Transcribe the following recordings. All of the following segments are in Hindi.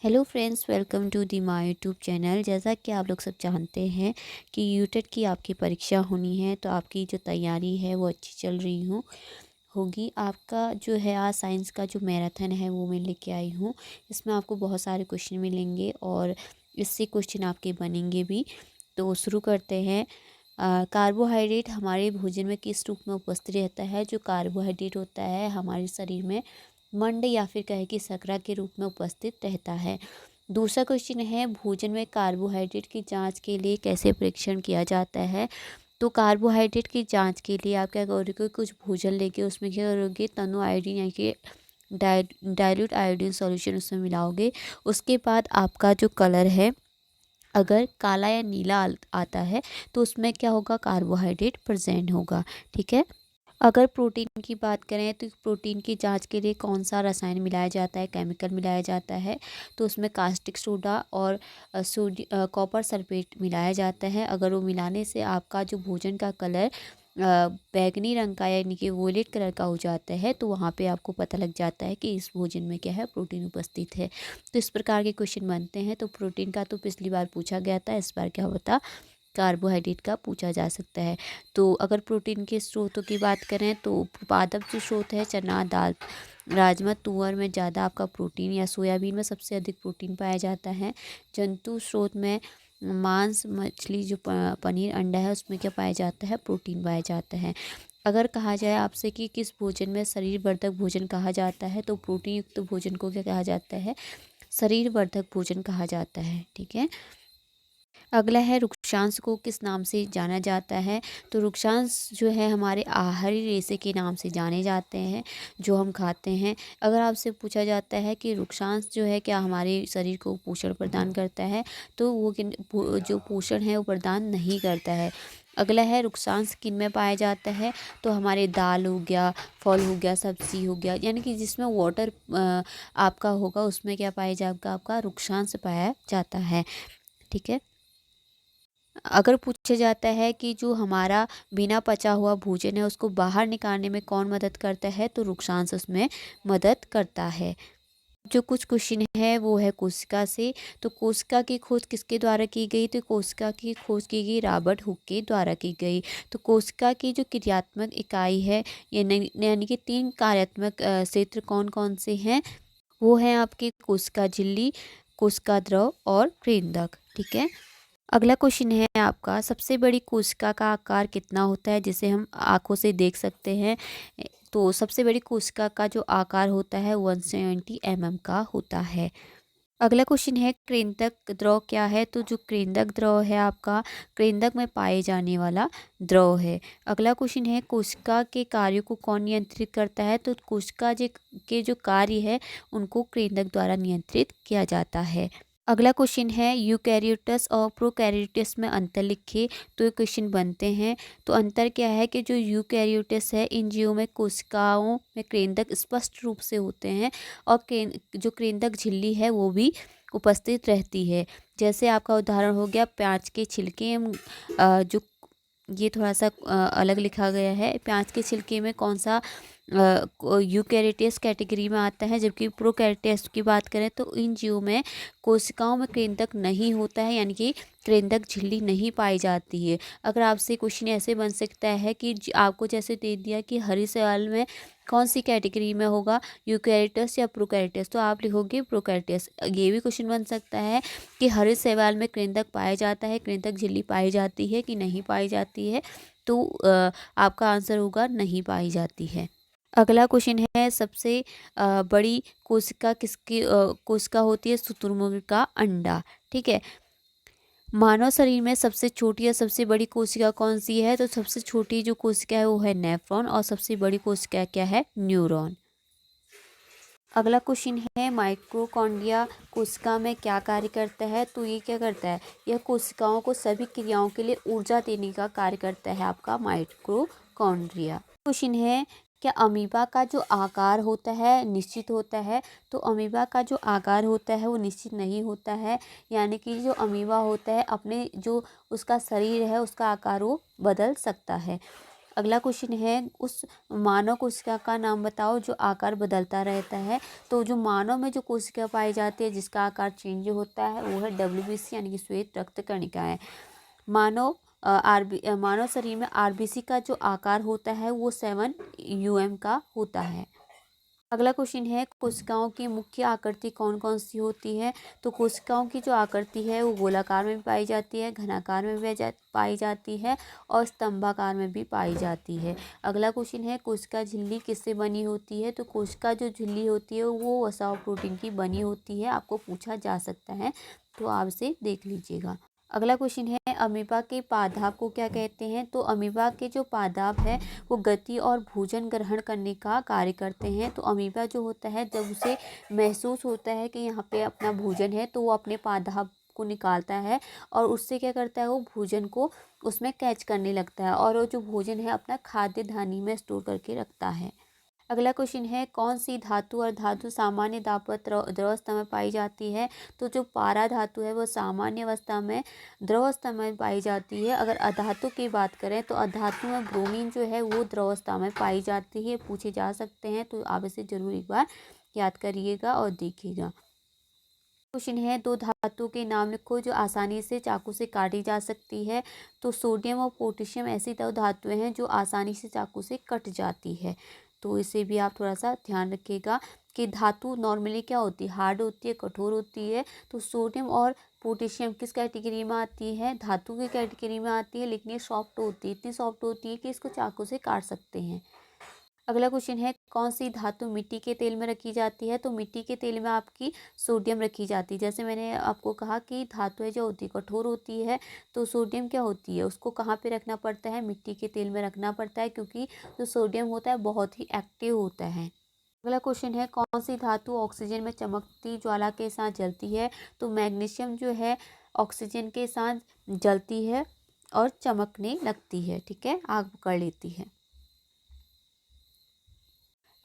Hello friends, welcome to the my YouTube channel. जैसा कि आप लोग सब जानते हैं कि यूटेट की आपकी परीक्षा होनी है, तो आपकी जो तैयारी है वो अच्छी चल रही होगी। आपका जो है आज साइंस का जो मैराथन है वो मैं लेके आई हूँ। इसमें आपको बहुत सारे क्वेश्चन मिलेंगे और इससे क्वेश्चन आपके बनेंगे भी। तो शुरू करते हैं। कार्बोहाइड्रेट हमारे भोजन में किस रूप में उपस्थित रहता है? जो कार्बोहाइड्रेट होता है हमारे शरीर में मंड या फिर कहे कि शकरा के रूप में उपस्थित रहता है। दूसरा क्वेश्चन है, भोजन में कार्बोहाइड्रेट की जांच के लिए कैसे परीक्षण किया जाता है? तो कार्बोहाइड्रेट की जांच के लिए आप क्या करोगे, कुछ भोजन लेके उसमें क्या करोगे, तनु आयोडीन यानी कि डाइल्यूट आयोडीन सॉल्यूशन उसमें मिलाओगे। उसके बाद आपका जो कलर है अगर काला या नीला आता है तो उसमें क्या होगा, कार्बोहाइड्रेट प्रेजेंट होगा। ठीक है। अगर प्रोटीन की बात करें तो प्रोटीन की जांच के लिए कौन सा रसायन मिलाया जाता है, केमिकल मिलाया जाता है? तो उसमें कास्टिक सोडा और कॉपर सल्फेट मिलाया जाता है। अगर वो मिलाने से आपका जो भोजन का कलर बैगनी रंग का यानी कि वोलेट कलर का हो जाता है, तो वहाँ पे आपको पता लग जाता है कि इस भोजन में क्या है, प्रोटीन उपस्थित है। तो इस प्रकार के क्वेश्चन बनते हैं। तो प्रोटीन का तो पिछली बार पूछा गया था, इस बार क्या होता, कार्बोहाइड्रेट का पूछा जा सकता है। तो अगर प्रोटीन के स्रोतों की बात करें तो पादप जो स्रोत है, चना, दाल, राजमा, तुअर में ज़्यादा आपका प्रोटीन, या सोयाबीन में सबसे अधिक प्रोटीन पाया जाता है। जंतु स्रोत में मांस, मछली, जो पनीर, अंडा है उसमें क्या पाया जाता है, प्रोटीन पाया जाता है। अगर कहा जाए आपसे कि किस भोजन में शरीर वर्धक भोजन कहा जाता है, तो प्रोटीन युक्त भोजन को क्या कहा जाता है, शरीर वर्धक भोजन कहा जाता है। ठीक है। अगला है, रुक्षांश को किस नाम से जाना जाता है? तो रुक्षांश जो है हमारे आहारी रेशे के नाम से जाने जाते हैं, जो हम खाते हैं। अगर आपसे पूछा जाता है कि रुक्षांश जो है क्या हमारे शरीर को पोषण प्रदान करता है, तो वो जो पोषण है वो प्रदान नहीं करता है। अगला है, रुक्षांश किन में पाया जाता है? तो हमारे दाल हो गया, फल हो गया, सब्जी हो गया, यानी कि जिसमें वाटर आपका होगा उसमें क्या पाया जाएगा, आपका रुक्षांश पाया जाता है। ठीक है। अगर पूछा जाता है कि जो हमारा बिना पचा हुआ भोजन है उसको बाहर निकालने में कौन मदद करता है, तो रुक्षांश उसमें मदद करता है। जो कुछ क्वेश्चन है वो है कोशिका से। तो कोशिका की खोज किसके द्वारा की गई? तो कोशिका की खोज की गई रॉबर्ट हुक के द्वारा की गई। तो कोशिका की जो क्रियात्मक इकाई है, यानी कि 3 कार्यात्मक क्षेत्र कौन कौन से हैं? वो हैं आपके कोशिका झिल्ली, कोशिका द्रव और केंद्रक। ठीक है। अगला क्वेश्चन है आपका, सबसे बड़ी कोशिका का आकार कितना होता है जिसे हम आंखों से देख सकते हैं? तो सबसे बड़ी कोशिका का जो आकार होता है 170 का होता है। अगला क्वेश्चन है, केंद्रक द्रव क्या है? तो जो केंद्रक द्रव है आपका केंद्रक में पाए जाने वाला द्रव है। अगला क्वेश्चन है, कोशिका के कार्यों को कौन नियंत्रित करता है? तो कोशिका के जो कार्य है उनको केंद्रक द्वारा नियंत्रित किया जाता है। अगला क्वेश्चन है, यूकैरियोट्स और प्रोकैरियोट्स में अंतर लिखिए। तो ये क्वेश्चन बनते हैं। तो अंतर क्या है कि जो यूकैरियोट्स है इन जीवों में कोशिकाओं में केंद्रक स्पष्ट रूप से होते हैं और जो केंद्रक झिल्ली है वो भी उपस्थित रहती है। जैसे आपका उदाहरण हो गया प्याज के छिलके। जो ये थोड़ा सा अलग लिखा गया है, प्याज के छिलके में कौन सा यूकैरियोट्स कैटेगरी में आता है, जबकि प्रोकैरियोट्स की बात करें तो इन जीवों में कोशिकाओं में केंद्रक नहीं होता है, यानी कि केंद्रक झिल्ली नहीं पाई जाती है। अगर आपसे क्वेश्चन ऐसे बन सकता है कि आपको जैसे दे दिया कि हरी सवाल में कौन सी कैटेगरी में होगा, यूकैरियोट्स या प्रोकैरियोट्स, तो आप लिखोगे प्रोकैरियोट्स। ये भी क्वेश्चन बन सकता है कि हरे शैवाल में केंद्रक पाया जाता है, केंद्रक झिल्ली पाई जाती है कि नहीं पाई जाती है? तो आपका आंसर होगा नहीं पाई जाती है। अगला क्वेश्चन है, सबसे बड़ी कोशिका किसकी कोशिका होती है? शुतुरमुर्ग का अंडा। ठीक है। मानव शरीर में सबसे छोटी या सबसे बड़ी कोशिका कौन सी है? तो सबसे छोटी जो कोशिका है वो है नेफ्रॉन और सबसे बड़ी कोशिका क्या है? न्यूरॉन। अगला क्वेश्चन है, माइटोकॉन्ड्रिया कोशिका में क्या कार्य करता है? तो ये क्या करता है, यह कोशिकाओं को सभी क्रियाओं के लिए ऊर्जा देने का कार्य करता है आपका माइटोकॉन्ड्रिया। क्वेश्चन है, क्या अमीबा का जो आकार होता है निश्चित होता है? तो अमीबा का जो आकार होता है वो निश्चित नहीं होता है, यानी कि जो अमीबा होता है अपने जो उसका शरीर है उसका आकार वो बदल सकता है। अगला क्वेश्चन है उस मानव कोशिका का नाम बताओ जो आकार बदलता रहता है। तो जो मानव में जो कोशिका पाई जाती है जिसका आकार चेंज होता है वो है WBC यानी कि श्वेत रक्त कणिका है। मानव शरीर में RBC का जो आकार होता है वो 7 UM का होता है। अगला क्वेश्चन है कोशिकाओं की मुख्य आकृति कौन कौन सी होती है। तो कोशिकाओं की जो आकृति है वो गोलाकार में भी पाई जाती है, घनाकार में भी पाई जाती है और स्तंभाकार में भी पाई जाती है। अगला क्वेश्चन है कोशिका झिल्ली किससे बनी होती है। तो कोशिका जो झिल्ली होती है वो वसा और प्रोटीन की बनी होती है, आपको पूछा जा सकता है, तो आप इसे देख लीजिएगा। अगला क्वेश्चन है अमीबा के पादप को क्या कहते हैं। तो अमीबा के जो पादप है वो गति और भोजन ग्रहण करने का कार्य करते हैं। तो अमीबा जो होता है जब उसे महसूस होता है कि यहाँ पे अपना भोजन है तो वो अपने पादप को निकालता है और उससे क्या करता है वो भोजन को उसमें कैच करने लगता है और वो जो भोजन है अपना खाद्य धानी में स्टोर करके रखता है। अगला क्वेश्चन है कौन सी धातु और धातु सामान्य दाब पर द्रवस्था में पाई जाती है। तो जो पारा धातु है वो सामान्य अवस्था में द्रवस्था में पाई जाती है। अगर अधातु की बात करें तो अधातु में ब्रोमीन जो है वो द्रवस्था में पाई जाती है, पूछे जा सकते हैं, तो आप इसे जरूर एक बार याद करिएगा और देखिएगा। क्वेश्चन है दो धातु के नाम लिखो जो आसानी से चाकू से काटी जा सकती है। तो सोडियम और पोटेशियम ऐसी दो धातुएं हैं जो आसानी से चाकू से कट जाती है, तो इसे भी आप थोड़ा सा ध्यान रखिएगा कि धातु नॉर्मली क्या होती है, हार्ड होती है, कठोर होती है। तो सोडियम और पोटेशियम किस कैटेगरी में आती है, धातु की कैटेगरी में आती है, लेकिन ये सॉफ्ट होती है, इतनी सॉफ्ट होती है कि इसको चाकू से काट सकते हैं। अगला क्वेश्चन है कौन सी धातु मिट्टी के तेल में रखी जाती है। तो मिट्टी के तेल में आपकी सोडियम रखी जाती है। जैसे मैंने आपको कहा कि धातुएं जो होती है कठोर होती है, तो सोडियम क्या होती है उसको कहाँ पे रखना पड़ता है, मिट्टी के तेल में रखना पड़ता है, क्योंकि जो सोडियम होता है बहुत ही एक्टिव होता है। अगला क्वेश्चन है कौन सी धातु ऑक्सीजन में चमकती ज्वाला के साथ जलती है। तो मैग्नीशियम जो है ऑक्सीजन के साथ जलती है और चमकने लगती है, ठीक है, आग पकड़ लेती है।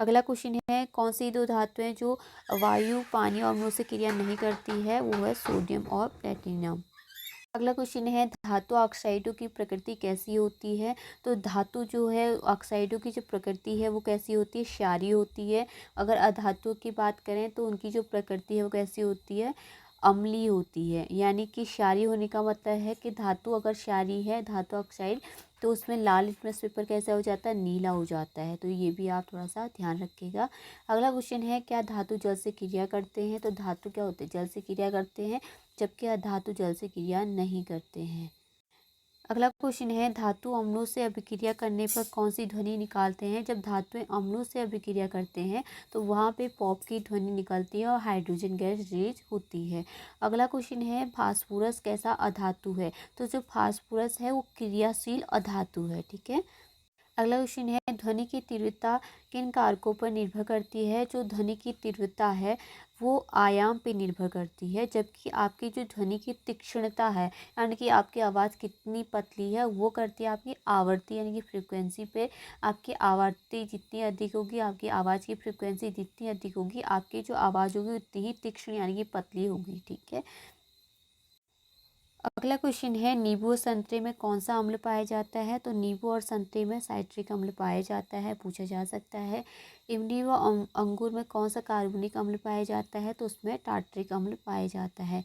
अगला क्वेश्चन है कौन सी दो धातुएं जो वायु, पानी और अम्लों से क्रिया नहीं करती है, वो है सोडियम और प्लेटिनम। अगला क्वेश्चन है धातु ऑक्साइडों की प्रकृति कैसी होती है। तो धातु जो है ऑक्साइडों की जो प्रकृति है वो कैसी होती है, क्षारीय होती है। अगर अधातुओं की बात करें तो उनकी जो प्रकृति है वो कैसी होती है, अम्लीय होती है। यानी कि क्षारीय होने का मतलब है कि धातु अगर क्षारीय है, धातु ऑक्साइड, तो उसमें लाल लिटमस पेपर कैसा हो जाता है, नीला हो जाता है। तो ये भी आप थोड़ा सा ध्यान रखिएगा। अगला क्वेश्चन है क्या धातु जल से क्रिया करते हैं। तो धातु क्या होते हैं, जल से क्रिया करते हैं, जबकि अधातु जल से क्रिया नहीं करते हैं। अगला क्वेश्चन है धातु अम्लों से अभिक्रिया करने पर कौन सी ध्वनि निकालते हैं। जब धातुएं अम्लों से अभिक्रिया करते हैं तो वहाँ पे पॉप की ध्वनि निकलती है और हाइड्रोजन गैस रिलीज होती है। अगला क्वेश्चन है फास्फोरस कैसा अधातु है। तो जो फास्फोरस है वो क्रियाशील अधातु है, ठीक है। अगला क्वेश्चन है ध्वनि की तीव्रता किन कारकों पर निर्भर करती है। जो ध्वनि की तीव्रता है वो आयाम पे निर्भर करती है, जबकि आपकी जो ध्वनि की तीक्ष्णता है यानी कि आपकी आवाज़ कितनी पतली है वो करती है आपकी आवृत्ति यानी कि फ्रिक्वेंसी पे। आपकी आवृत्ति जितनी अधिक होगी, आपकी आवाज़ की फ्रिक्वेंसी जितनी अधिक होगी, आपकी जो आवाज़ होगी उतनी ही तीक्ष्ण यानी कि पतली होगी, ठीक है। अगला क्वेश्चन है नींबू और संतरे में कौन सा अम्ल पाया जाता है। तो नींबू और संतरे में साइट्रिक अम्ल पाया जाता है, पूछा जा सकता है। इमली व अंगूर में कौन सा कार्बनिक अम्ल पाया जाता है। तो उसमें टार्ट्रिक अम्ल पाया जाता है।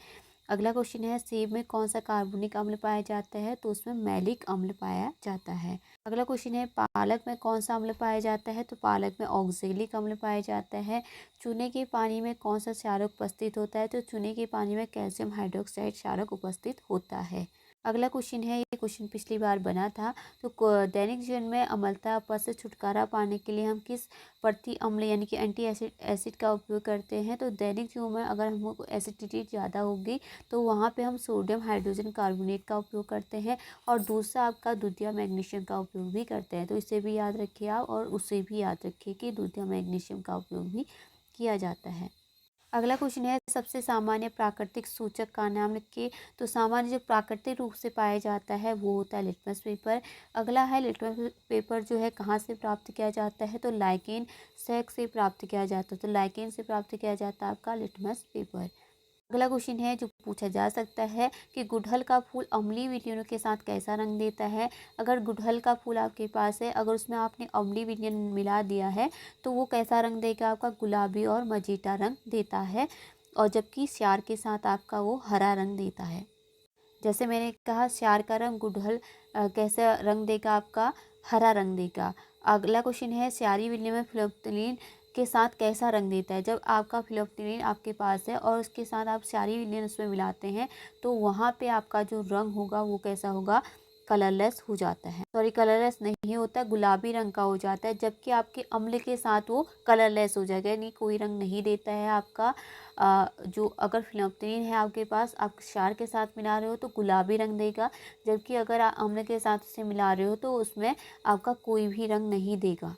अगला क्वेश्चन है सेब में कौन सा कार्बनिक अम्ल पाया जाता है। तो उसमें मैलिक अम्ल पाया जाता है। अगला क्वेश्चन है पालक में कौन सा अम्ल पाया जाता है। तो पालक में ऑक्जेलिक अम्ल पाया जाता है। चूने के पानी में कौन सा क्षारक उपस्थित होता है। तो चूने के पानी में कैल्शियम हाइड्रोक्साइड क्षारक उपस्थित होता है। अगला क्वेश्चन है, ये क्वेश्चन पिछली बार बना था। तो दैनिक जीवन में अम्लता पद से छुटकारा पाने के लिए हम किस प्रति अम्ल यानी कि एंटी एसिड एसिड का उपयोग करते हैं। तो दैनिक जीवन में अगर हमको एसिडिटी ज़्यादा होगी तो वहाँ पे हम सोडियम हाइड्रोजन कार्बोनेट का उपयोग करते हैं और दूसरा आपका दूधिया मैग्नीशियम का उपयोग भी करते हैं। तो इसे भी याद रखिए आप, और उसे भी याद रखिए कि दूधिया मैग्नीशियम का उपयोग भी किया जाता है। अगला क्वेश्चन है सबसे सामान्य प्राकृतिक सूचक का नाम लिखिए। तो सामान्य जो प्राकृतिक रूप से पाया जाता है वो होता है लिटमस पेपर। अगला है लिटमस पेपर जो है कहाँ से प्राप्त किया जाता है। तो लाइकेन सैक से प्राप्त किया जाता है। तो लाइकेन से प्राप्त किया जाता है आपका लिटमस पेपर। अगला क्वेश्चन है जो पूछा जा सकता है कि गुड़हल का फूल अम्लीय विलयनों के साथ कैसा रंग देता है। अगर गुड़हल का फूल आपके पास है, अगर उसमें आपने अम्लीय विलयन मिला दिया है तो वो कैसा रंग देगा आपका, गुलाबी और मजेटा रंग देता है। और जबकि स्यार के साथ आपका वो हरा रंग देता है। जैसे मैंने कहा स्यार का रंग गुड़हल कैसा रंग देगा आपका, हरा रंग देगा। अगला क्वेश्चन है स्यारी विलयन में फिलोप्थलीन के साथ कैसा रंग देता है। जब आपका फिलोप्थलीन आपके पास है और उसके साथ आप स्यारी विलयन उसमें मिलाते हैं तो वहाँ पे आपका जो रंग होगा वो कैसा होगा, कलरलेस हो जाता है। सॉरी, कलरलेस नहीं होता, गुलाबी रंग का हो जाता है। जबकि आपके अम्ल के साथ वो कलरलेस हो जाएगा, यानी कोई रंग नहीं देता है आपका। जो अगर फिनोप्थलीन है आपके पास, आप क्षार के साथ मिला रहे हो तो गुलाबी रंग देगा। जबकि अगर आप अम्ल के साथ उसे मिला रहे हो तो उसमें आपका कोई भी रंग नहीं देगा।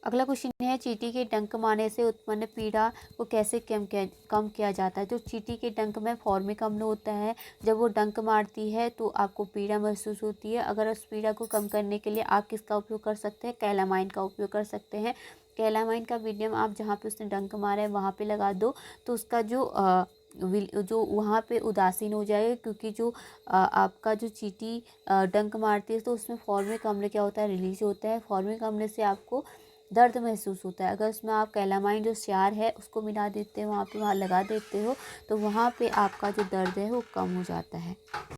अगला क्वेश्चन है चींटी के डंक मारने से उत्पन्न पीड़ा को कैसे कम किया जाता है। जो चींटी के डंक में फॉर्मिक अम्ल होता है, जब वो डंक मारती है तो आपको पीड़ा महसूस होती है। अगर उस पीड़ा को कम करने के लिए आप किसका उपयोग कर सकते हैं, कैलामाइन का उपयोग कर सकते हैं। कैलामाइन का मीडियम आप जहाँ पे उसने डंक मारा है वहाँ पे लगा दो तो उसका जो वहाँ पे उदासीन हो जाएगा। क्योंकि जो आपका जो चींटी डंक मारती है तो उसमें फॉर्मिक अम्ल क्या होता है, रिलीज होता है। फॉर्मिक अम्ल से आपको दर्द महसूस होता है। अगर उसमें आप कैलामाइन जो स्यार है उसको मिला देते हो, वहाँ पे वहाँ लगा देते हो तो वहाँ पे आपका जो दर्द है वो कम हो जाता है।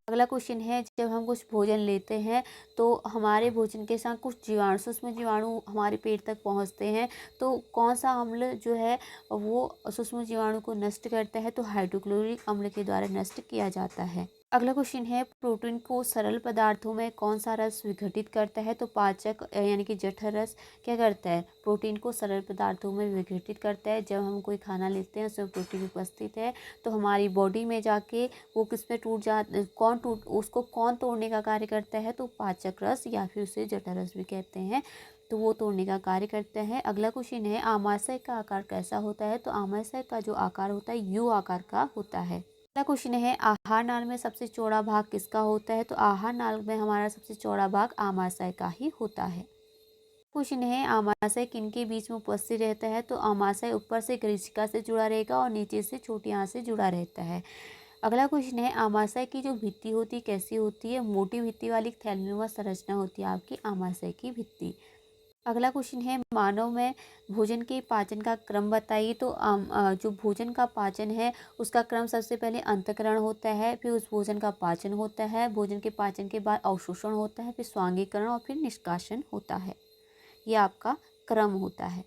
अगला क्वेश्चन है जब हम कुछ भोजन लेते हैं तो हमारे भोजन के साथ कुछ जीवाणु, सूक्ष्म जीवाणु हमारे पेट तक पहुँचते हैं तो कौन सा अम्ल जो है वो सूक्ष्म जीवाणु को नष्ट करता है, तो हाइड्रोक्लोरिक अम्ल के द्वारा नष्ट किया जाता है। अगला क्वेश्चन है प्रोटीन को सरल पदार्थों में कौन सा रस विघटित करता है, तो पाचक यानी कि जठर रस क्या करता है, प्रोटीन को सरल पदार्थों में विघटित करता है। जब हम कोई खाना लेते हैं उसमें प्रोटीन उपस्थित है तो हमारी बॉडी में जाके वो किस में टूट जा उसको कौन तोड़ने का कार्य करता है, तो पाचक रस या फिर उसे जठर रस भी कहते हैं, तो वो तोड़ने का कार्य करते हैं। अगला क्वेश्चन है आमाशय का आकार कैसा होता है, तो आमाशय का जो आकार होता है यू आकार का होता है। अगला क्वेश्चन है आहार नाल में सबसे चौड़ा भाग किसका होता है, तो आहार नाल में हमारा सबसे चौड़ा भाग आमाशय का ही होता है। क्वेश्चन है आमाशय किनके बीच में उपस्थित रहता है, तो आमाशय ऊपर से ग्रीष्मिका से जुड़ा रहेगा और नीचे से छोटी आंत से जुड़ा रहता है। अगला क्वेश्चन है आमाशय की जो भित्ति होती है कैसी होती है, मोटी भित्ति वाली थैलीनुमा संरचना होती है आपकी आमाशय की भित्ति। अगला क्वेश्चन है मानव में भोजन के पाचन का क्रम बताइए, तो जो भोजन का पाचन है उसका क्रम सबसे पहले अंतःकरण होता है, फिर उस भोजन का पाचन होता है, भोजन के पाचन के बाद अवशोषण होता है, फिर स्वांगीकरण और फिर निष्कासन होता है। ये आपका क्रम होता है।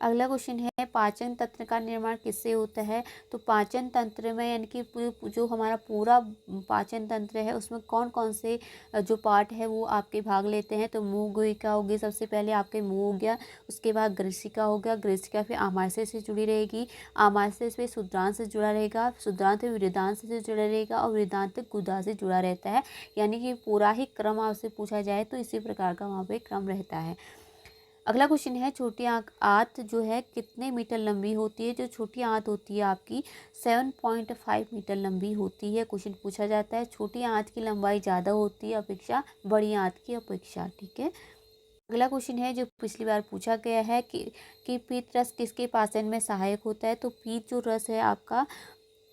अगला क्वेश्चन है पाचन तंत्र का निर्माण किससे होता है, तो पाचन तंत्र में यानी कि जो हमारा पूरा पाचन तंत्र है उसमें कौन कौन से जो पार्ट है वो आपके भाग लेते हैं, तो मुंह गुहिका होगी, सबसे पहले आपके मुंह हो गया, उसके बाद ग्रसिका हो गया, ग्रसिका फिर आमाशय से जुड़ी रहेगी, आमाशय से शुद्रांश से जुड़ा रहेगा, शुद्रांश वृदांश से जुड़ा रहेगा और वृदांत गुदा से जुड़ा रहता है। यानी कि पूरा ही क्रम आपसे पूछा जाए तो इसी प्रकार का वहाँ पे क्रम रहता है। अगला क्वेश्चन है छोटी आंत जो है कितने मीटर लंबी होती है, जो छोटी आंत होती है आपकी 7.5 मीटर लंबी होती है। क्वेश्चन पूछा जाता है छोटी आंत की लंबाई ज़्यादा होती है अपेक्षा बड़ी आंत की अपेक्षा, ठीक है। अगला क्वेश्चन है जो पिछली बार पूछा गया है कि पीत रस किसके पाचन में सहायक होता है, तो पीत जो रस है आपका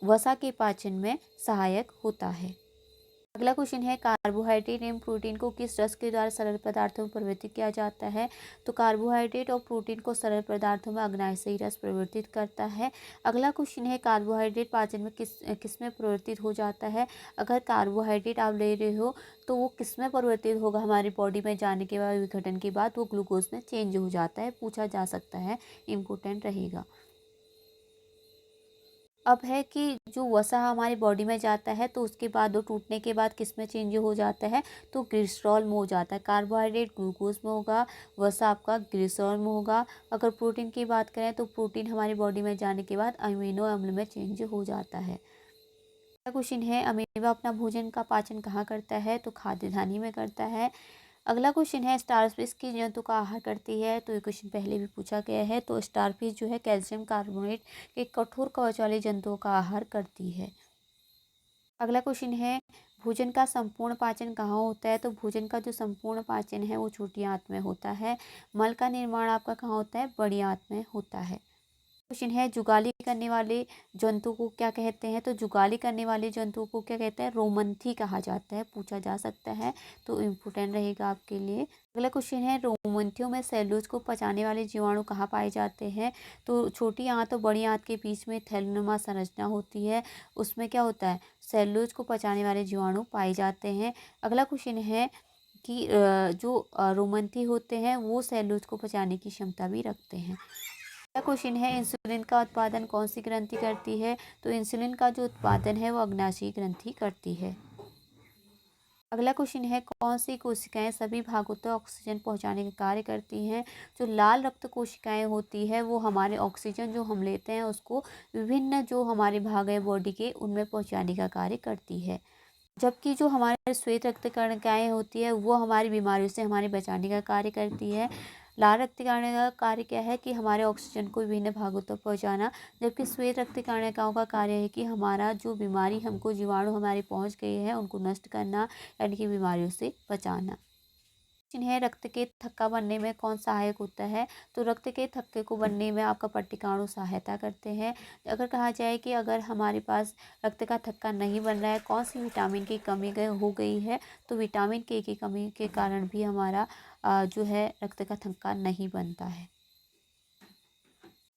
वसा के पाचन में सहायक होता है। अगला क्वेश्चन है कार्बोहाइड्रेट एवं प्रोटीन को किस रस के द्वारा सरल पदार्थों में परिवर्तित किया जाता है, तो कार्बोहाइड्रेट और प्रोटीन को सरल पदार्थों में अग्नाशयी रस परिवर्तित करता है। अगला क्वेश्चन है कार्बोहाइड्रेट पाचन में किस में परिवर्तित हो जाता है। अगर कार्बोहाइड्रेट आप ले रहे हो तो वो किस में परिवर्तित होगा, हमारी बॉडी में जाने के बाद विघटन के बाद वो ग्लूकोज में चेंज हो जाता है, पूछा जा सकता है, इम्पोर्टेंट रहेगा। अब है कि जो वसा हमारी बॉडी में जाता है तो उसके बाद वो टूटने के बाद किस में चेंज हो जाता है, तो ग्लिसरॉल में हो जाता है। कार्बोहाइड्रेट ग्लूकोज में होगा, वसा आपका ग्लिसरॉल में होगा। अगर प्रोटीन की बात करें तो प्रोटीन हमारी बॉडी में जाने के बाद अमीनो अम्ल में चेंज हो जाता है। अगला क्वेश्चन है अमीबा अपना भोजन का पाचन कहाँ करता है, तो खाद्य धानी में करता है। अगला क्वेश्चन है स्टारफिश किस जंतु का आहार करती है, तो ये क्वेश्चन पहले भी पूछा गया है, तो स्टारफिश जो है कैल्शियम कार्बोनेट के कठोर कवच वाले जंतुओं का आहार करती है। अगला क्वेश्चन है भोजन का संपूर्ण पाचन कहाँ होता है, तो भोजन का जो संपूर्ण पाचन है वो छोटी आंत में होता है। मल का निर्माण आपका कहाँ होता है, बड़ी आंत में होता है। क्वेश्चन है, जुगाली करने वाले जंतु को क्या कहते हैं? तो जुगाली करने वाले जंतु को क्या कहते हैं? रोमंथी कहा जाता है, पूछा जा सकता है, तो इम्पोर्टेंट रहेगा आपके लिए। अगला क्वेश्चन है, रोमंथियों में सेलुलोज को पचाने वाले जीवाणु कहाँ पाए जाते हैं? तो छोटी आंत और बड़ी आंत के बीच में थैलोनुमा संरचना होती है, उसमें क्या होता है? सेलुलोज को पचाने वाले जीवाणु पाए जाते हैं। अगला क्वेश्चन है कि जो रोमंथी होते हैं वो सेलुलोज को पचाने की क्षमता भी रखते हैं। अगला क्वेश्चन है, इंसुलिन का उत्पादन कौन सी ग्रंथि करती है? तो इंसुलिन का जो उत्पादन है वो अग्नाशयी ग्रंथि करती है। अगला क्वेश्चन है, कौन सी कोशिकाएं सभी भागों तक ऑक्सीजन पहुंचाने का कार्य करती हैं? जो लाल रक्त कोशिकाएं होती है वो हमारे ऑक्सीजन जो हम लेते हैं उसको विभिन्न जो हमारे भाग है बॉडी के उनमें पहुंचाने का कार्य करती है। जबकि जो हमारे श्वेत रक्त कणिकाएँ होती है वो हमारी बीमारियों से हमारे बचाने का कार्य करती है। लाल रक्त कणिका का कार्य क्या है कि हमारे ऑक्सीजन को विभिन्न भागों तक पहुंचाना, जबकि श्वेत रक्त कणिकाओं का कार्य है कि हमारा जो बीमारी हमको जीवाणु हमारे पहुंच गए हैं उनको नष्ट करना, यानी कि बीमारियों से बचाना। जिन्हें रक्त के थक्का बनने में कौन सहायक होता है? तो रक्त के थक्के को बनने में आपका पट्टिकाणु सहायता करते हैं। अगर कहा जाए कि अगर हमारे पास रक्त का थक्का नहीं बन रहा है, कौन सी विटामिन की कमी हो गई है, तो विटामिन के की कमी के कारण भी हमारा जो है रक्त का थक्का नहीं बनता है।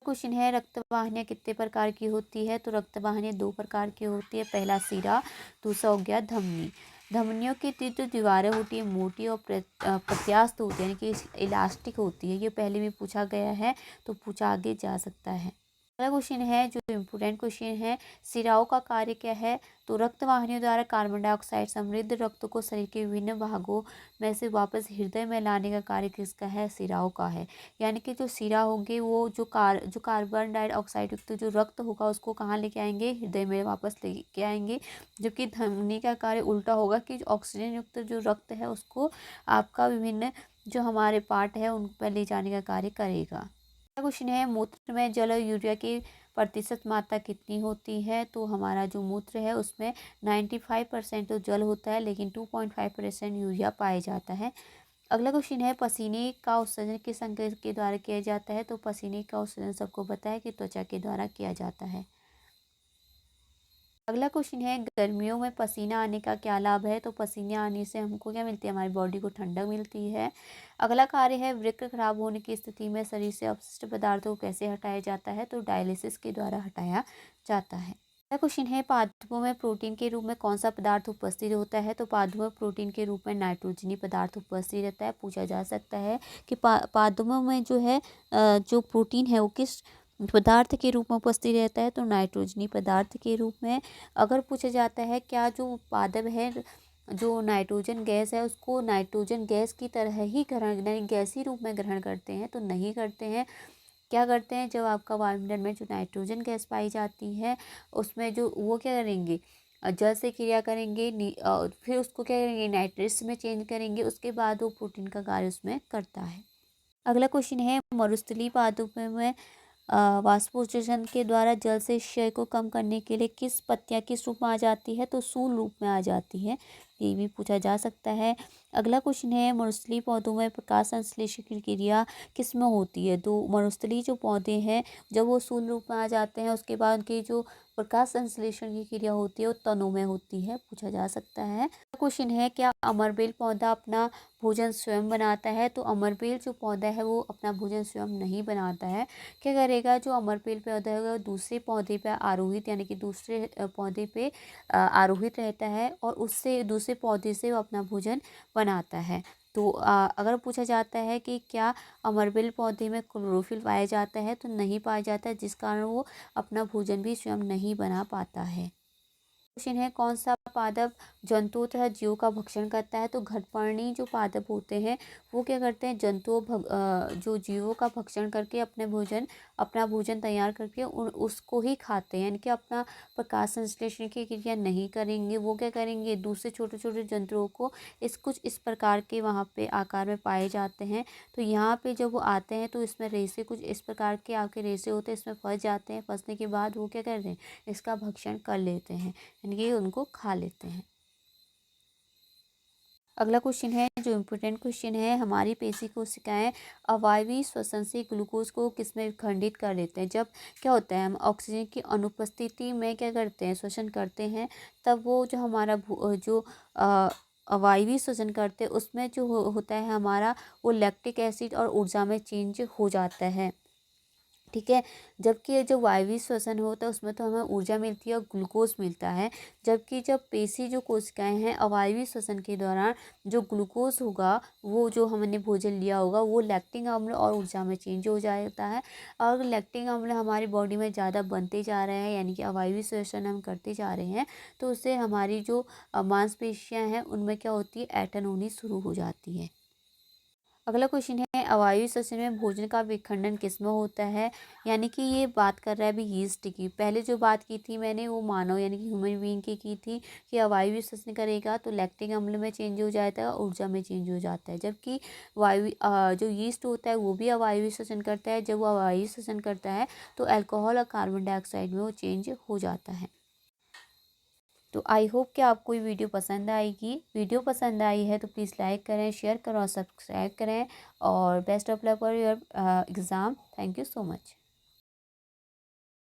क्वेश्चन है, रक्त वाहिनियाँ कितने प्रकार की होती है? तो रक्त वाहिनियाँ दो प्रकार की होती है, पहला सिरा, दूसरा हो गया धमनी। धमनियों की जो दीवारें होती है मोटी और प्रत्यास्थ होती है, यानी कि इलास्टिक होती है, ये पहले भी पूछा गया है तो पूछा आगे जा सकता है। अगला क्वेश्चन है जो इम्पोर्टेंट क्वेश्चन है, सिराओं का कार्य क्या है? तो रक्त वाहिनियों द्वारा कार्बन डाइऑक्साइड समृद्ध रक्त को शरीर के विभिन्न भागों में से वापस हृदय में लाने का कार्य किसका है? सिराओं का है। यानी कि जो सिरा होंगे वो जो कार्बन डाइऑक्साइड युक्त जो रक्त होगा उसको कहाँ लेके आएंगे? हृदय में वापस लेके आएंगे। जबकि धमनी का कार्य उल्टा होगा कि ऑक्सीजन युक्त जो रक्त है उसको आपका विभिन्न जो हमारे पार्ट है उन पर ले जाने का कार्य करेगा। क्वेश्चन है, मूत्र में जल और यूरिया की प्रतिशत मात्रा कितनी होती है? तो हमारा जो मूत्र है उसमें 95% तो जल होता है, लेकिन 2.5% यूरिया पाया जाता है। अगला क्वेश्चन है, पसीने का उत्सर्जन किस अंग के द्वारा किया जाता है? तो पसीने का उत्सर्जन सबको पता है कि त्वचा के द्वारा किया जाता है। अगला क्वेश्चन है, गर्मियों में पसीना आने का क्या लाभ है? तो पसीने आने से हमको क्या मिलती है? हमारी बॉडी को ठंडक मिलती है। अगला कार्य है, वृक्क खराब होने की स्थिति में शरीर से अपशिष्ट पदार्थों को कैसे हटाया जाता है? तो डायलिसिस के द्वारा हटाया जाता है। अगला क्वेश्चन है, पादपों में प्रोटीन के रूप में कौन सा पदार्थ उपस्थित होता है? तो पादपों में प्रोटीन के रूप में नाइट्रोजनी पदार्थ उपस्थित रहता है। पूछा जा सकता है कि पादपों में जो है जो प्रोटीन है वो किस पदार्थ के रूप में उपस्थित रहता है? तो नाइट्रोजनी पदार्थ के रूप में। अगर पूछा जाता है क्या जो पादप है जो नाइट्रोजन गैस है उसको नाइट्रोजन गैस की तरह ही ग्रहण यानी गैसीय रूप में ग्रहण करते हैं? तो नहीं करते हैं। क्या करते हैं, जब आपका वायुमंडल में जो नाइट्रोजन गैस पाई जाती है उसमें जो वो क्या करेंगे, जल से क्रिया करेंगे, फिर उसको क्या करेंगे, नाइट्रेट्स में चेंज करेंगे, उसके बाद वो प्रोटीन का कार्य उसमें करता है। अगला क्वेश्चन है, मरुस्थलीय पादपों में वाष्पोत्सर्जन के द्वारा जल से क्षय को कम करने के लिए किस पत्तियां किस रूप में आ जाती है? तो सूल रूप में आ जाती है, ये भी पूछा जा सकता है। अगला क्वेश्चन है, मरुस्थलीय पौधों में प्रकाश संश्लेषण की क्रिया किस में होती है? तो मरुस्थलीय जो पौधे हैं जब वो सूल रूप में आ जाते हैं उसके बाद उनकी जो प्रकाश संश्लेषण की क्रिया होती है वो तनों में होती है, पूछा जा सकता है। क्वेश्चन है, क्या अमरबेल पौधा अपना भोजन स्वयं बनाता है? तो अमरबेल जो पौधा है वो अपना भोजन स्वयं नहीं बनाता है। क्या करेगा, जो अमरबेल पौधा है वो दूसरे पौधे पे आरोहित यानी कि दूसरे पौधे पे आरोहित रहता है और उससे दूसरे पौधे से वो अपना भोजन बनाता है। तो अगर पूछा जाता है कि क्या अमरबेल पौधे में क्लोरोफिल पाया जाता है? तो नहीं पाया जाता है, जिस कारण वो अपना भोजन भी स्वयं नहीं बना पाता है। क्वेश्चन है, कौन सा पादप जंतुओं तथा जीवों का भक्षण करता है? तो घटपर्णी जो पादप होते हैं वो क्या करते हैं, जो जीवों का भक्षण करके अपना भोजन तैयार करके उसको ही खाते हैं, यानी कि अपना प्रकाश संश्लेषण की क्रिया नहीं करेंगे। वो क्या करेंगे, दूसरे छोटे छोटे जंतुओं को कुछ इस प्रकार के वहाँ पे आकार में पाए जाते हैं। तो यहाँ पे जब वो आते हैं तो इसमें रेशे कुछ इस प्रकार के आपके रेशे होते हैं, इसमें फंस जाते हैं। फंसने के बाद वो क्या करते हैं, इसका भक्षण कर लेते हैं, यानी कि उनको खा लेते हैं। अगला क्वेश्चन है, जो इम्पोर्टेंट क्वेश्चन है, हमारी पेशी कोशिकाएं अवायवीय श्वसन से ग्लूकोज को किस में विखंडित कर देते हैं। जब क्या होता है, हम ऑक्सीजन की अनुपस्थिति में क्या करते हैं, श्वसन करते हैं, तब वो जो हमारा जो अवायवीय श्वसन करते हैं उसमें जो होता है हमारा, वो लैक्टिक एसिड और ऊर्जा में चेंज हो जाता है। ठीक है। जबकि ये जो वायवीय श्वसन होता है उसमें तो हमें ऊर्जा मिलती है और ग्लूकोज मिलता है। जबकि जब पेशी जो कोशिकाएं हैं, अवायवीय श्वसन के दौरान जो ग्लूकोज होगा, वो जो हमने भोजन लिया होगा, वो लैक्टिक अम्ल और ऊर्जा में चेंज हो जाता है। और लैक्टिक अम्ल हमारी बॉडी में ज़्यादा बनते जा रहे हैं, यानी कि अवायवीय श्वसन हम करते जा रहे हैं, तो उससे हमारी जो मांसपेशियाँ हैं उनमें क्या होती है, ऐंठन होनी शुरू हो जाती है। अगला क्वेश्चन है, अवायवीय श्वसन में भोजन का विखंडन किसमें होता है। यानी कि ये बात कर रहा है अभी यीस्ट की। पहले जो बात की थी मैंने, वो मानव यानी कि ह्यूमन बीइंग की थी कि अवायवीय श्वसन करेगा तो लैक्टिक अम्ल में चेंज हो जाता है, ऊर्जा में चेंज हो जाता है। जबकि जो यीस्ट होता है वो भी अवायवीय श्वसन करता है। जब वो अवायवीय श्वसन करता है तो अल्कोहल और कार्बन डाइऑक्साइड में वो चेंज हो जाता है। तो आई होप कि आपको ये वीडियो पसंद आएगी। वीडियो पसंद आई है तो प्लीज़ लाइक करें, शेयर करें और सब्सक्राइब करें। और best of luck for your exam. Thank you so much.